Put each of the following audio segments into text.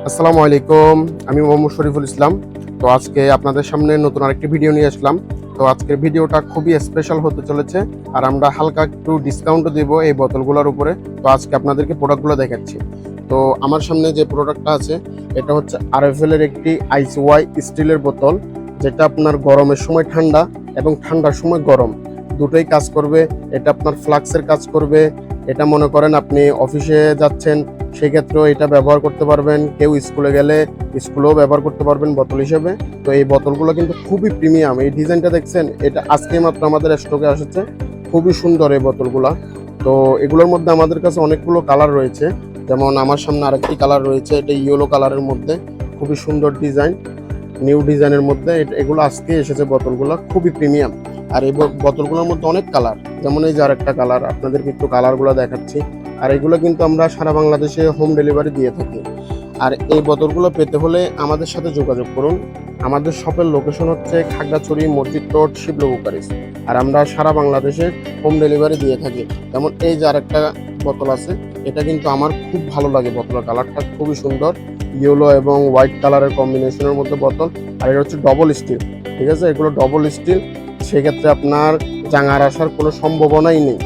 আসসালামু আলাইকুম। আমি মোহাম্মদ শরীফুল ইসলাম। তো আজকে আপনাদের সামনে নতুন আরেকটি ভিডিও নিয়ে আসলাম। তো আজকের ভিডিওটা খুবই স্পেশাল হতে চলেছে, আর আমরা হালকা একটু ডিসকাউন্টও দিব এই বোতলগুলোর উপরে। তো আজকে আপনাদেরকে প্রোডাক্টগুলো দেখাচ্ছি। তো আমার সামনে যে প্রোডাক্টটা আছে এটা হচ্ছে আরএফএল এর একটি আইসওয়াই স্টিলের বোতল, যেটা আপনার গরমের সময় ঠান্ডা এবং ঠান্ডার সময় গরম দুটোই কাজ করবে। এটা আপনার ফ্লাক্সের কাজ করবে। এটা মনে করেন আপনি অফিসে যাচ্ছেন, সেই ক্ষেত্রেও এটা ব্যবহার করতে পারবেন। কেউ স্কুলে গেলে স্কুলেও ব্যবহার করতে পারবেন বোতল হিসেবে। তো এই বোতলগুলো কিন্তু খুবই প্রিমিয়াম। এই ডিজাইনটা দেখছেন, এটা আজকে মাত্র আমাদের স্টকে এসেছে। খুবই সুন্দর এই বোতলগুলা। তো এগুলোর মধ্যে আমাদের কাছে অনেকগুলো কালার রয়েছে। যেমন আমার সামনে আরেকটি কালার রয়েছে, এটা ইয়েলো কালারের মধ্যে, খুবই সুন্দর ডিজাইন, নিউ ডিজাইনের মধ্যে। এগুলো আজকে এসেছে বোতলগুলো, খুবই প্রিমিয়াম। আর এই বোতলগুলোর মধ্যে অনেক কালার, যেমন এই যে আরেকটা কালার, আপনাদেরকে একটু কালারগুলো দেখাচ্ছি। আর এগুলো কিন্তু আমরা সারা বাংলাদেশে হোম ডেলিভারি দিয়ে থাকি। আর এই বোতলগুলো পেতে হলে আমাদের সাথে যোগাযোগ করুন। আমাদের শপের লোকেশন হচ্ছে খাগড়াছড়ি মসজিদ রোড, শিবলু বুকারিস। আর আমরা সারা বাংলাদেশে হোম ডেলিভারি দিয়ে থাকি। যেমন এই যে আরেকটা বোতল আছে, এটা কিন্তু আমার খুব ভালো লাগে। বোতলের কালারটা খুবই সুন্দর, ইয়েলো এবং হোয়াইট কালারের কম্বিনেশনের মধ্যে বোতল। আর এটা হচ্ছে ডবল স্টিল, ঠিক আছে? এগুলো ডবল স্টিল, সেক্ষেত্রে আপনার জাঙার আসার কোনো সম্ভাবনাই নেই।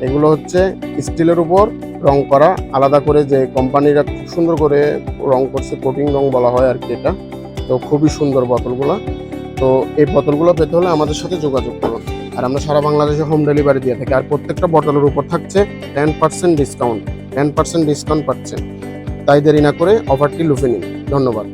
এগুলো হচ্ছে স্টিলের উপর রং করা, আলাদা করে যে কোম্পানিরা খুব সুন্দর করে রং করছে, কোটিং রং বলা হয় আর কি এটা। তো খুবই সুন্দর বোতলগুলো। তো এই বোতলগুলো পেতে হলে আমাদের সাথে যোগাযোগ করুন। আর আমরা সারা বাংলাদেশে হোম ডেলিভারি দিয়ে থাকি। আর প্রত্যেকটা বোতলের উপর থাকছে 10% ডিসকাউন্ট, 10% ডিসকাউন্ট পাচ্ছেন। তাই দেরি না করে অফারটি লুফে নিন। ধন্যবাদ।